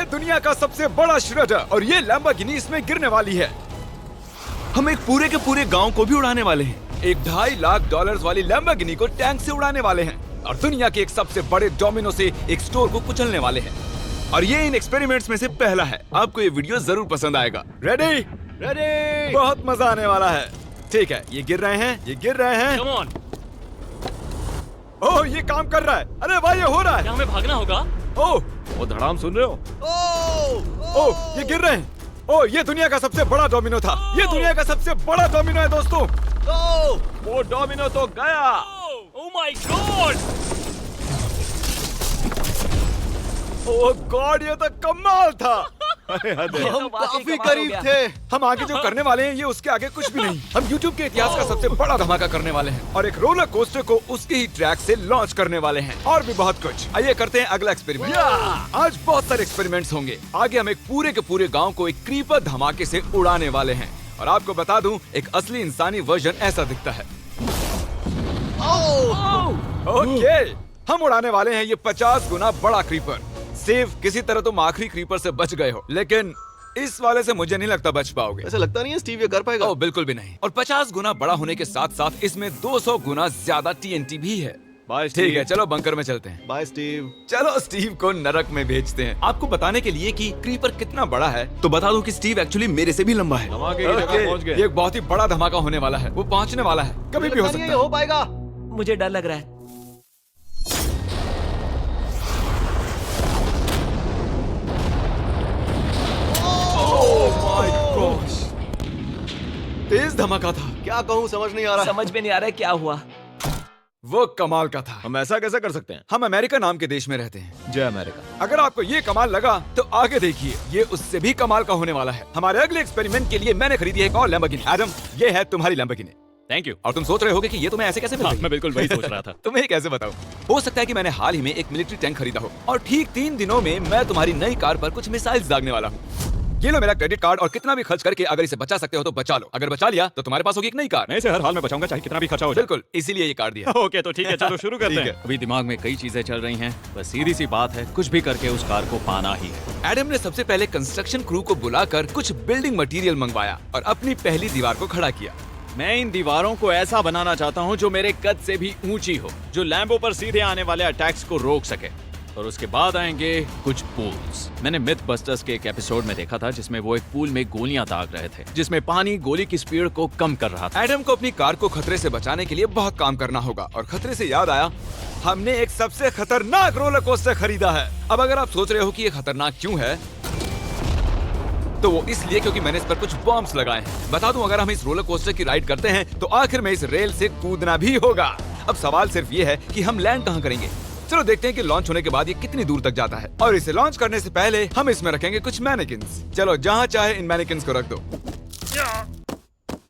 है दुनिया का सबसे बड़ा श्रेडर और ये लैम्बोर्गिनी इसमें गिरने वाली है। हम एक पूरे के पूरे गांव को भी उड़ाने वाले हैं। एक $2.5 लाख वाली लैम्बोर्गिनी को टैंक से उड़ाने वाले हैं और दुनिया के एक सबसे बड़े डोमिनो से एक स्टोर को कुचलने वाले हैं। और ये इन एक्सपेरिमेंट्स में से पहला है। आपको ये वीडियो जरूर पसंद आएगा। रेडी? रेडी। बहुत मजा आने वाला है। ठीक है, ये गिर रहे हैं, ये गिर रहे हैं। Come on. ओह, ये काम कर रहा है। अरे भाई, ये हो रहा है। क्या हमें भागना होगा? ओह, वो धड़ाम सुन रहे हो? ओह, ये गिर रहे हैं। ओह, ये दुनिया का सबसे बड़ा डोमिनो था। ये दुनिया का सबसे बड़ा डोमिनो है दोस्तों। वो डोमिनो तो गया। Oh my God! Oh God, ये तो कमाल था। हम काफी करीब थे। हम आगे जो करने वाले हैं ये उसके आगे कुछ भी नहीं। हम YouTube के इतिहास का सबसे बड़ा धमाका करने वाले हैं और एक रोलर कोस्टर को उसके ही ट्रैक से लॉन्च करने वाले हैं और भी बहुत कुछ। आइए करते हैं अगला एक्सपेरिमेंट। आज बहुत सारे एक्सपेरिमेंट्स होंगे। आगे हम एक पूरे के पूरे गांव को एक क्रीपर धमाके से उड़ाने वाले हैं और आपको बता दूं, एक असली इंसानी वर्जन ऐसा दिखता है। ओके, हम उड़ाने वाले हैं ये 50 गुना बड़ा क्रीपर। सेफ, किसी तरह तुम आखिरी क्रीपर से बच गए हो, लेकिन इस वाले से मुझे नहीं लगता बच पाओगे। ऐसा लगता नहीं है स्टीव ये कर पाएगा। ओह बिल्कुल भी नहीं। और 50 गुना बड़ा होने के साथ साथ इसमें 200 गुना ज्यादा TNT भी है। बाय ठीक है, चलो बंकर में चलते हैं। Bye Steve. चलो स्टीव को नरक में भेजते हैं। आपको बताने के लिए कि क्रीपर कितना बड़ा है तो बता दूं कि स्टीव एक्चुअली मेरे से भी लंबा है। धमाके की जगह पहुंच गए। ये एक बहुत ही बड़ा धमाका होने वाला है। वो पहुंचने वाला है, कभी भी हो सकता है। हो पाएगा। मुझे डर लग रहा है। तेज धमाका था। क्या कहूँ समझ नहीं आ रहा। समझ में नहीं आ रहा है क्या हुआ। वो कमाल का था। हम ऐसा कैसे कर सकते हैं? हम अमेरिका नाम के देश में रहते हैं। जय अमेरिका। अगर आपको ये कमाल लगा तो आगे देखिए, ये उससे भी कमाल का होने वाला है। हमारे अगले एक्सपेरिमेंट के लिए मैंने खरीदी है एक और लैम्बोर्गिनी। एडम, ये है तुम्हारी लैम्बोर्गिनी। Thank you. और तुम सोच रहे होगे कि ये तुम्हें ऐसे कैसे मिल गई? मैं बिल्कुल वही सोच रहा था। तुम्हें कैसे बताऊं? हो सकता है कि मैंने हाल ही में एक मिलिट्री टैंक खरीदा हो और ठीक 3 दिनों में मैं तुम्हारी नई कार पर कुछ मिसाइल्स दागने वाला हूँ। ये लो मेरा क्रेडिट कार्ड और कितना भी खर्च करके अगर इसे बचा सकते हो तो बचा लो। अगर बचा लिया तो तुम्हारे पास होगी एक नई कार। मैं इसे हर हाल में बचाऊंगा, चाहे कितना भी खर्चा हो जाए। बिल्कुल, इसीलिए ये कार्ड दिया। ओके, तो ठीक है, चलो शुरू करते ठीक हैं। है। अभी दिमाग में कई चीजें चल रही हैं, बस सीधी सी बात है, कुछ भी करके उस कार को पाना ही है। एडम ने सबसे पहले कंस्ट्रक्शन क्रू को बुलाकर कुछ बिल्डिंग मटेरियल मंगवाया और अपनी पहली दीवार को खड़ा किया। मैं इन दीवारों को ऐसा बनाना चाहता हूँ जो मेरे कद से भी ऊंची हो, जो लैम्बो पर सीधे आने वाले अटैक्स को रोक सके। और उसके बाद आएंगे कुछ पूल्स। मैंने मिथ बस्टर्स के एक एपिसोड में देखा था जिसमें वो एक पूल में गोलियां दाग रहे थे, जिसमें पानी गोली की स्पीड को कम कर रहा था। एडम को अपनी कार को खतरे से बचाने के लिए बहुत काम करना होगा और खतरे से याद आया, हमने एक सबसे खतरनाक रोलर कोस्टर खरीदा है। अब अगर आप सोच रहे हो कि ये खतरनाक क्यों है, तो वो इसलिए क्योंकि मैंने इस पर कुछ बॉम्ब्स लगाए हैं। बता दूं, अगर हम इस रोलर कोस्टर की राइड करते हैं तो आखिर में इस रेल से कूदना भी होगा। अब सवाल सिर्फ ये है कि हम लैंड कहाँ करेंगे। चलो देखते हैं कि लॉन्च होने के बाद ये कितनी दूर तक जाता है। और इसे लॉन्च करने से पहले हम इसमें रखेंगे कुछ मैनेकिन्स। चलो जहाँ चाहे इन मैनेकिन्स को रख दो।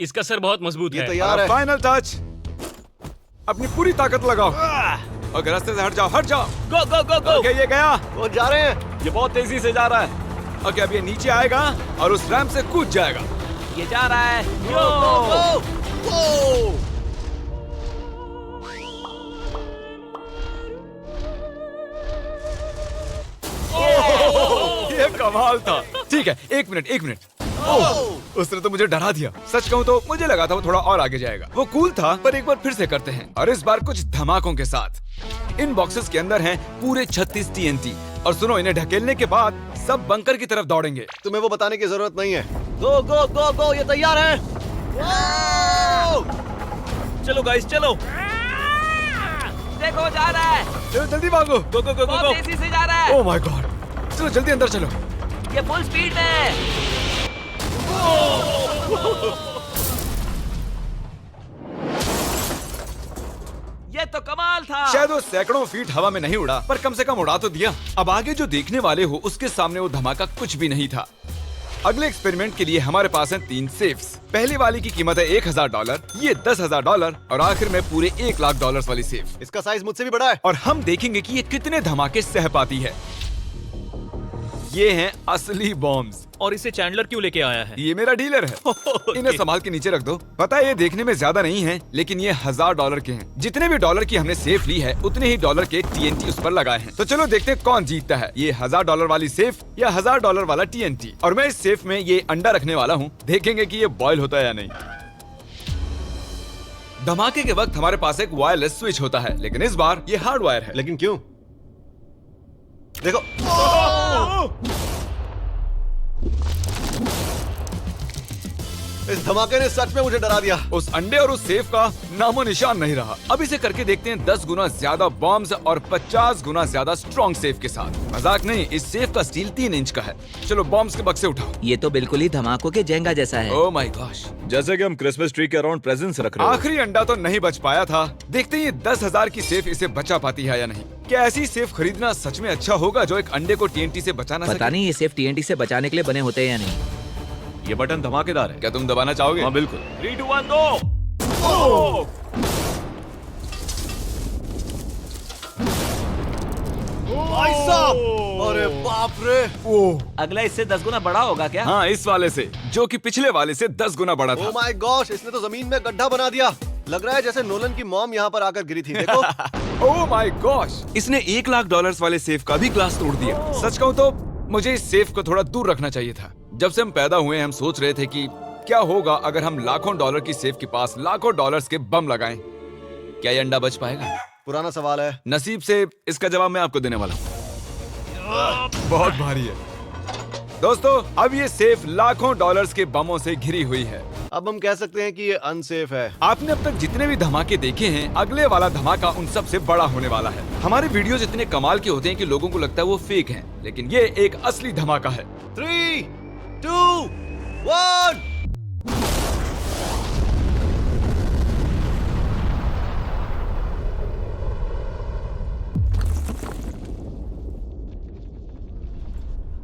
इसका सर बहुत मजबूत ये है। तैयार है। फाइनल टच, अपनी पूरी ताकत लगाओ और रास्ते से हट जाओ, हट जाओ। गो गो गो गो। ओके, ये गया। वो जा रहे हैं। ये बहुत तेजी से जा रहा है। ओके, अब ये नीचे आएगा और उस रैंप से कूद जाएगा। ये जा रहा है। ये कमाल था। ठीक है, एक मिनट। ओह, उसने तो मुझे डरा दिया। सच कहूँ तो मुझे लगा था वो थोड़ा और आगे जाएगा। वो कूल था, पर एक बार फिर से करते हैं और इस बार कुछ धमाकों के साथ। इन बॉक्सेस के अंदर हैं पूरे 36 TNT और सुनो, इन्हें ढकेलने के बाद सब बंकर की तरफ दौड़ेंगे। तुम्हें वो बताने की जरूरत नहीं है। गो गो गो गो, ये तैयार है। चलो गाइस, चलो। देखो जा रहा है। चलो जल्दी भागो। गो गो गो गो बहुत गो। तेजी से जा रहा है। ओह माय गॉड, चलो जल्दी अंदर चलो। ये फुल स्पीड में है। ये तो कमाल था। शायद वो सैकड़ों फीट हवा में नहीं उड़ा, पर कम से कम उड़ा तो दिया। अब आगे जो देखने वाले हो उसके सामने वो धमाका कुछ भी नहीं था। अगले एक्सपेरिमेंट के लिए हमारे पास हैं 3 सेफ्स। पहली वाली की कीमत है $1000, ये $10,000 और आखिर में पूरे $1 लाख वाली सेफ। इसका साइज मुझसे भी बड़ा है। और हम देखेंगे कि ये कितने धमाके सह पाती है। ये हैं असली बॉम्ब्स। और इसे चैंडलर क्यों लेके आया है? ये मेरा डीलर है। इन्हें संभाल के नीचे रख दो। पता है ये देखने में ज्यादा नहीं है, लेकिन ये $1000 के हैं। जितने भी डॉलर की हमने सेफ ली है, उतने ही डॉलर के TNT उस पर लगाए हैं। तो चलो देखते हैं कौन जीतता है, ये $1000 वाली सेफ या $1000 वाला TNT। और मैं इस सेफ में ये अंडा रखने वाला हूँ, देखेंगे कि ये बॉयल होता है या नहीं। धमाके के वक्त हमारे पास एक वायरलेस स्विच होता है, लेकिन इस बार ये हार्ड वायर है। लेकिन क्यों? देखो, इस धमाके ने सच में मुझे डरा दिया। उस अंडे और उस सेफ का नामो निशान नहीं रहा। अब इसे करके देखते हैं 10 गुना ज्यादा बॉम्ब्स और 50 गुना ज्यादा स्ट्रॉन्ग सेफ के साथ। मजाक नहीं, इस सेफ का स्टील 3 इंच का है। चलो बॉम्ब्स के बक्से उठाओ। ये तो बिल्कुल ही धमाकों के जेंगा जैसा है। ओह माय गॉश, जैसे कि हम क्रिसमस ट्री के अराउंड प्रेजेंट्स रख रहे हैं। आखिरी अंडा तो नहीं बच पाया था। देखते हैं ये 10,000 की सेफ इसे बचा पाती है या नहीं। क्या ऐसी सेफ खरीदना सच में अच्छा होगा जो एक अंडे को TNT से बचा ना पता सके? नहीं ये सिर्फ TNT से बचाने के लिए बने होते हैं या नहीं। ये बटन धमाकेदार है। क्या तुम दबाना चाहोगे? हाँ बिल्कुल। 3, 2, 1 गो। भाई साहब, अरे बाप रे। अगला इससे 10 गुना बड़ा होगा क्या? हाँ, इस वाले से, जो कि पिछले वाले से 10 गुना बड़ा ओ था। माय गॉश, इसने तो जमीन में गड्ढा बना दिया। लग रहा है जैसे नोलन की मॉम यहाँ पर आकर गिरी थी। देखो। ओह माय गॉश, इसने $1,00,000 वाले सेफ का भी ग्लास तोड़ दिया। सच कहूँ तो मुझे इस सेफ को थोड़ा दूर रखना चाहिए था। जब से हम पैदा हुए हम सोच रहे थे कि क्या होगा अगर हम लाखों डॉलर की सेफ के पास लाखों डॉलर्स के बम लगाएं। क्या ये अंडा बच पाएगा? पुराना सवाल है। नसीब से इसका जवाब मैं आपको देने वाला हूँ। बहुत भारी है दोस्तों। अब ये सेफ लाखों डॉलर्स के बमों से घिरी हुई है। अब हम कह सकते हैं कि ये अनसेफ है। आपने अब तक जितने भी धमाके देखे हैं, अगले वाला धमाका उन सब से बड़ा होने वाला है। हमारे वीडियोस इतने कमाल के होते हैं कि लोगों को लगता है वो फेक हैं, लेकिन ये एक असली धमाका है। 3, 2, 1।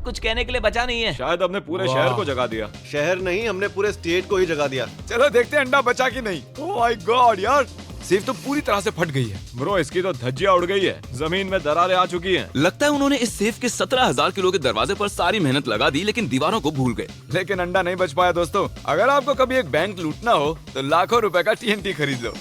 कुछ कहने के लिए बचा नहीं है। शायद हमने पूरे शहर को जगा दिया। शहर नहीं, हमने पूरे स्टेट को ही जगा दिया। चलो देखते हैं अंडा बचा कि नहीं। ओह माय गॉड यार, सेफ तो पूरी तरह से फट गई है। ब्रो, इसकी तो धज्जियां उड़ गई है। जमीन में दरारें आ चुकी हैं। लगता है उन्होंने इस सेफ के 17,000 किलो के दरवाजे पर सारी मेहनत लगा दी, लेकिन दीवारों को भूल गए। लेकिन अंडा नहीं बच पाया दोस्तों। अगर आपको कभी एक बैंक लूटना हो तो लाखों रुपए का TNT खरीद लो।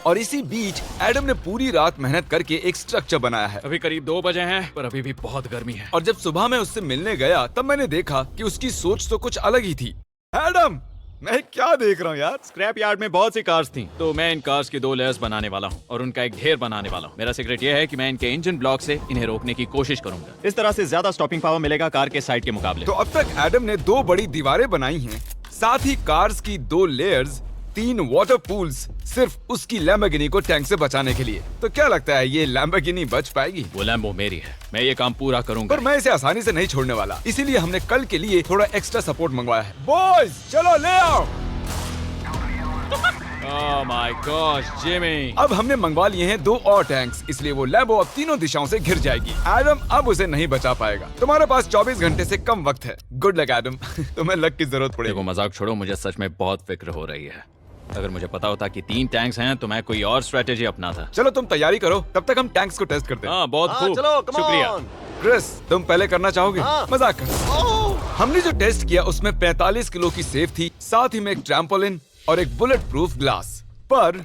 और इसी बीच एडम ने पूरी रात मेहनत करके एक स्ट्रक्चर बनाया है। अभी करीब 2 बजे हैं, पर अभी भी बहुत गर्मी है। और जब सुबह मैं उससे मिलने गया तब मैंने देखा कि उसकी सोच तो कुछ अलग ही थी। एडम, मैं क्या देख रहा हूँ यार? स्क्रैप यार्ड में बहुत सी कार्स थी, तो मैं इन कार्स की 2 लेयर्स बनाने वाला हूँ और उनका एक ढेर बनाने वाला हूँ। मेरा सीक्रेट ये है कि मैं इनके इंजन ब्लॉक से इन्हें रोकने की कोशिश करूंगा। इस तरह से ज्यादा स्टॉपिंग पावर मिलेगा कार के साइड के मुकाबले। तो अब तक एडम ने 2 बड़ी दीवारें बनाई हैं, साथ ही कार्स की 2 लेयर्स, 3 वाटर पूल्स, सिर्फ उसकी लैम्बोर्गिनी को टैंक से बचाने के लिए। तो क्या लगता है ये लैम्बोर्गिनी बच पाएगी? वो लैम्बो मेरी है, मैं ये काम पूरा करूंगा। पर मैं इसे आसानी से नहीं छोड़ने वाला, इसीलिए हमने कल के लिए थोड़ा एक्स्ट्रा सपोर्ट मंगवाया है। बॉयज चलो ले आओ। Oh my gosh Jimmy. अब हमने मंगवा लिए हैं 2 और टैंक्स, इसलिए वो लैम्बो अब तीनों दिशाओं से घिर जाएगी। एडम अब उसे नहीं बचा पाएगा। तुम्हारे पास 24 घंटे से कम वक्त है। Good luck Adam. तुम्हें लक की जरूरत देखो पड़ेगी। मजाक छोड़ो, मुझे सच में बहुत फिक्र हो रही है। अगर मुझे पता होता कि 3 टैंक्स हैं तो मैं कोई और स्ट्रेटेजी अपनाता। चलो तुम तैयारी करो, तब तक हम टैंक्स को टेस्ट करते हैं। हाँ बहुत हाँ, खूब, चलो कम शुक्रिया। ऑन। क्रिस, तुम पहले करना चाहोगे? हाँ। मजाक कर। हमने जो टेस्ट किया उसमें 45 किलो की सेफ थी, साथ ही में एक ट्रैम्पोलिन और एक बुलेट प्रूफ ग्लास। पर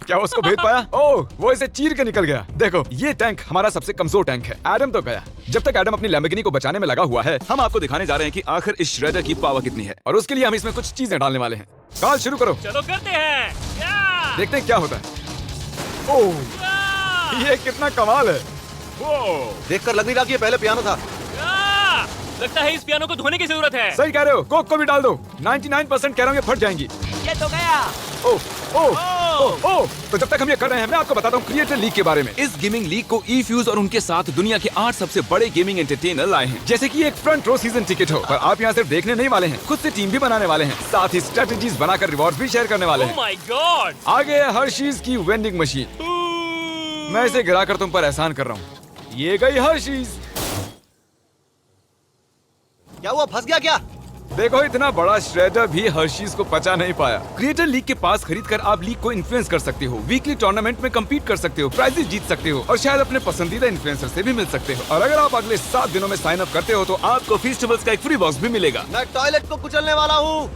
क्या उसको भेद पाया? ओह, वो इसे चीर के निकल गया। देखो, ये टैंक हमारा सबसे कमजोर टैंक है। एडम तो गया। जब तक एडम अपनी लैम्बोर्गिनी को बचाने में लगा हुआ है, हम आपको दिखाने जा रहे हैं कि आखिर इस श्रेडर की पावर कितनी है, और उसके लिए हम इसमें कुछ चीजें डालने वाले हैं। कॉल शुरू करो। चलो करते हैं। या! देखते हैं क्या होता है। ओह, ये कितना कमाल है। देखकर लग नहीं रहा कि ये पहले पियानो था। या! लगता है इस पियानो को धोने की जरूरत है। सही कह रहे हो, कोक को भी डाल दो। 99% कह रहा हूँ ये फट जाएंगी। ये तो गया। ओह ओह ओह ओह, तो जब तक हम ये कर रहे हैं मैं आपको बताता हूँ क्रिएटर लीग के बारे में। इस गेमिंग लीग को ई-फ्यूज और उनके साथ दुनिया के 8 सबसे बड़े गेमिंग एंटरटेनर लाए हैं। जैसे कि एक फ्रंट रो सीजन टिकट हो, पर आप यहाँ सिर्फ देखने नहीं वाले हैं, खुद से टीम भी बनाने वाले हैं, साथ ही स्ट्रेटेजीज बनाकर रिवॉर्ड्स भी शेयर करने वाले ओह हैं। My God. आगे है हर्शीज की वेंडिंग मशीन। मैं इसे गिराकर तुम पर एहसान कर रहा हूँ। ये गई हर्शीज। क्या हुआ, फंस गया क्या? देखो इतना बड़ा श्रेडर भी हर्शीज को पचा नहीं पाया। क्रिएटर लीग के पास खरीद कर आप लीग को इन्फ्लुएंस कर सकते हो, वीकली टूर्नामेंट में कम्पीट कर सकते हो, प्राइजेस जीत सकते हो और शायद अपने पसंदीदा इन्फ्लुएंसर से भी मिल सकते हो। और अगर आप अगले 7 दिनों में साइन अप करते हो तो आपको फेस्टिवल्स का एक फ्री बॉक्स भी मिलेगा। मैं टॉयलेट को कुचलने वाला हूँ।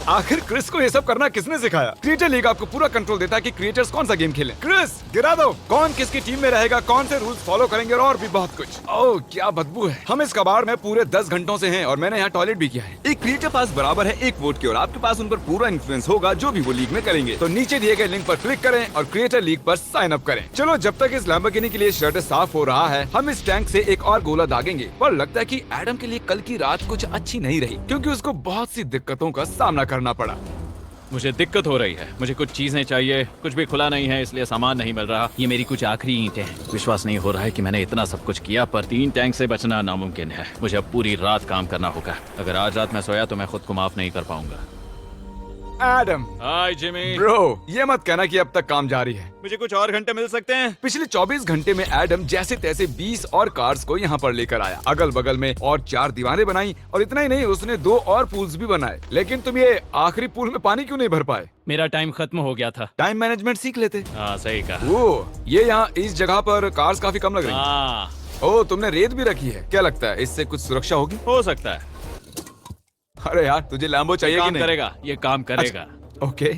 आखिर क्रिस को ये सब करना किसने सिखाया? क्रिएटर लीग आपको पूरा कंट्रोल देता है कि क्रिएटर्स कौन सा गेम खेलें। क्रिस गिरा दो, कौन किसकी टीम में रहेगा, कौन से रूल्स फॉलो करेंगे और भी बहुत कुछ। ओह क्या बदबू है। हम इस कबाड़ में पूरे 10 घंटों से हैं और मैंने यहाँ टॉयलेट भी किया है। एक क्रिएटर पास बराबर है एक वोट के और आपके पास उन पर पूरा इन्फ्लुएंस होगा जो भी वो लीग में करेंगे। तो नीचे दिए गए लिंक पर क्लिक करें और क्रिएटर लीग पर साइन अप करें। चलो जब तक इस लैम्बोर्गिनी के लिए शर्ट साफ हो रहा है हम इस टैंक से एक और गोला दागेंगे। पर लगता है कि एडम के लिए कल की रात कुछ अच्छी नहीं रही क्योंकि उसको बहुत सी दिक्कतों का सामना करना पड़ा। मुझे दिक्कत हो रही है, मुझे कुछ चीजें चाहिए, कुछ भी खुला नहीं है इसलिए सामान नहीं मिल रहा। ये मेरी कुछ आखिरी ईंटें हैं। विश्वास नहीं हो रहा है कि मैंने इतना सब कुछ किया पर 3 टैंक से बचना नामुमकिन है। मुझे अब पूरी रात काम करना होगा। अगर आज रात मैं सोया तो मैं खुद को माफ नहीं कर पाऊंगा। एडम हाय जिमी। ब्रो ये मत कहना कि अब तक काम जारी है। मुझे कुछ और घंटे मिल सकते हैं? पिछले 24 घंटे में एडम जैसे तैसे 20 और कार्स को यहाँ पर लेकर आया, अगल बगल में और 4 दीवारें बनाई और इतना ही नहीं उसने 2 और पूल्स भी बनाए। लेकिन तुम ये आखिरी पूल में पानी क्यों नहीं भर पाए? मेरा टाइम खत्म हो गया था। टाइम मैनेजमेंट सीख लेते। हाँ सही कहा। वो ये यहाँ इस जगह पर कार्स काफी कम लग रही हैं। हाँ ओह तुमने रेत भी रखी है, क्या लगता है इससे कुछ सुरक्षा होगी? हो सकता है। अरे यार तुझे लैम्बो चाहिए कि काम नहीं? करेगा, ये काम करेगा। ओके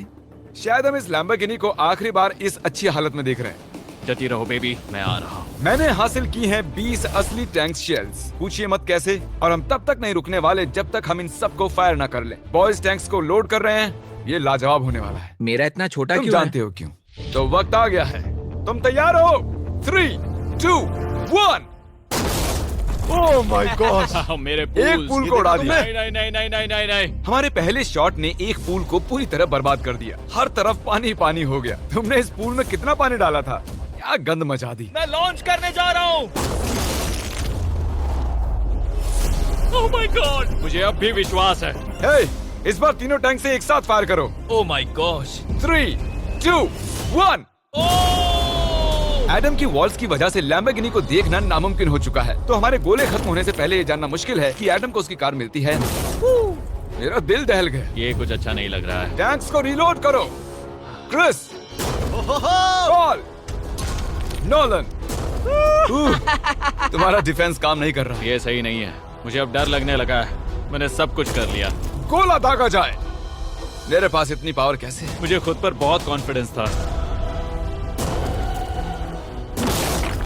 शायद हम इस लैम्बोर्गिनी को आखिरी बार इस अच्छी हालत में देख रहे हैं। जती रहो बेबी, मैं आ रहा हूँ। मैंने हासिल की हैं 20 असली टैंक शेल्स। पूछिए मत कैसे, और हम तब तक नहीं रुकने वाले जब तक हम इन सबको फायर ना कर लें। बॉयज टैंक्स को लोड कर रहे हैं, ये लाजवाब होने वाला है। मेरा इतना छोटा तुम क्यों जानते हो क्यों? तो वक्त आ गया है, तुम तैयार हो? 3, 2, 1। ओह माय गॉड मेरे एक पूल को उड़ा दिया। नहीं नहीं नहीं नहीं नहीं नहीं नहीं। हमारे पहले शॉट ने एक पूल को पूरी तरह बर्बाद कर दिया। हर तरफ पानी पानी हो गया। तुमने इस पूल में कितना पानी डाला था? क्या गंद मचा दी। मैं लॉन्च करने जा रहा हूँ। Oh my God. मुझे अब भी विश्वास है। हे, इस बार तीनों टैंक से एक साथ फायर करो। Oh my gosh. 3, 2, 1। एडम की वॉल्स की वजह से लैम्बोर्गिनी को देखना नामुमकिन हो चुका है। तो हमारे गोले खत्म होने से पहले ये जानना मुश्किल है कि एडम को उसकी कार मिलती है। मेरा दिल दहल गया। ये कुछ अच्छा नहीं लग रहा है। टैंक्स को रीलोड करो। Chris, Paul, Nolan. तुम्हारा डिफेंस काम नहीं कर रहा। ये सही नहीं है। मुझे अब डर लगने लगा है। मैंने सब कुछ कर लिया। गोला दागा जाए। मेरे पास इतनी पावर कैसे है? मुझे खुद पर बहुत कॉन्फिडेंस था।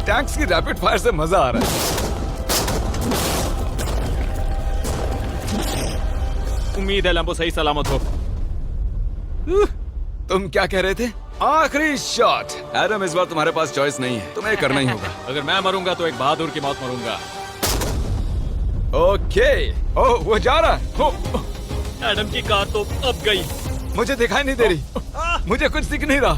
टैंक्स की रैपिड फायर से मजा आ रहा है। उम्मीद है लंबो सही सलामत हो। तुम क्या कह रहे थे? आखिरी शॉट। एडम इस बार तुम्हारे पास चॉइस नहीं है, तुम्हें करना ही होगा। अगर मैं मरूंगा तो एक बहादुर की मौत मरूंगा। ओके। ओह वो जा रहा है। एडम की कार तो अब गई। मुझे दिखाई नहीं दे रही। मुझे कुछ दिख नहीं रहा।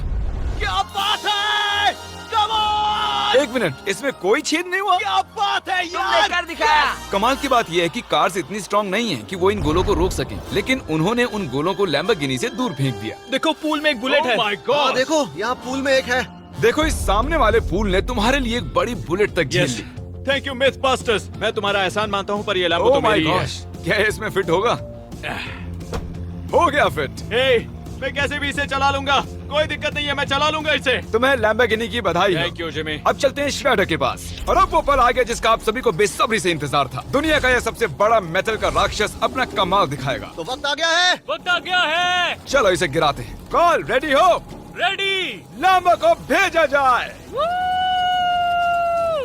क्या बात है? Come on! एक मिनट, इसमें कोई छेद नहीं हुआ। क्या बात है तुमने यार? कर दिखाया। कमाल की बात यह है कि कार्स इतनी स्ट्रांग नहीं है कि वो इन गोलों को रोक सकें, लेकिन उन्होंने उन गोलों को लैम्बोर्गिनी से दूर फेंक दिया। देखो पूल में एक बुलेट है। माय हाँ गॉड। देखो यहाँ पूल में एक है। देखो इस सामने वाले पूल ने तुम्हारे लिए एक बड़ी बुलेट तक झेल यस, ली। Thank you myth busters. मैं तुम्हारा एहसान मानता हूँ पर ये लैम्बो ओह तो माय मेरी है। गॉश, क्या ये इसमें फिट होगा? हो गया फिट। हे, मैं कैसे भी इसे चला लूंगा। कोई दिक्कत नहीं है, मैं चला लूंगा इसे। तुम्हें लैम्बोर्गिनी की बधाई हो। Thank you Jimmy. अब चलते हैं श्रेडर के पास। और अब वो पल आ गया जिसका आप सभी को बेसब्री से इंतजार था। दुनिया का यह सबसे बड़ा मेटल का राक्षस अपना कमाल दिखाएगा। तो वक्त आ गया है। वक्त आ गया है। चलो इसे गिराते हैं। कॉल रेडी हो? रेडी। लैम्बो को भेजा जाए।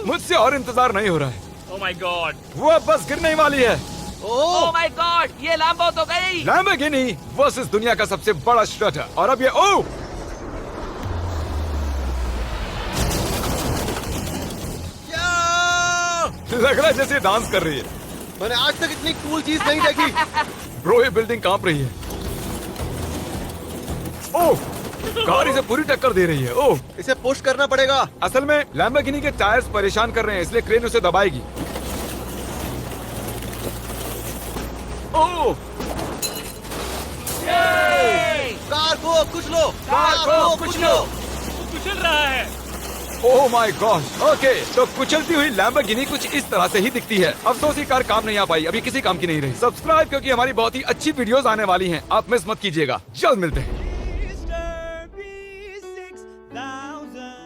मुझसे और इंतजार नहीं हो रहा है। Oh my God. वो अब बस गिरने ही वाली है। ओह माय गॉड, ये लैम्बो तो गई। लैम्बोर्गिनी वर्सेस दुनिया का सबसे बड़ा श्रेडर। और अब ये ओह लग रहा है जैसे ये डांस कर रही है। मैंने आज तक इतनी कूल चीज नहीं देखी। ब्रो ये बिल्डिंग कांप रही है। ओह कार इसे पूरी टक्कर दे रही है। ओह इसे पुश करना पड़ेगा। असल में लैम्बोर्गिनी के टायर्स परेशान कर रहे हैं, इसलिए क्रेन उसे दबाएगी। ओह कार को कुचलो। कार को कुचलो। वो कुचल रहा है। Oh my God. ओके, तो कुचलती हुई लैम्बोर्गिनी कुछ इस तरह से ही दिखती है। अफसोस ये कार काम नहीं आ पाई, अभी किसी काम की नहीं रही। सब्सक्राइब क्योंकि हमारी बहुत ही अच्छी वीडियोस आने वाली हैं, आप मिस मत कीजिएगा। जल्द मिलते हैं।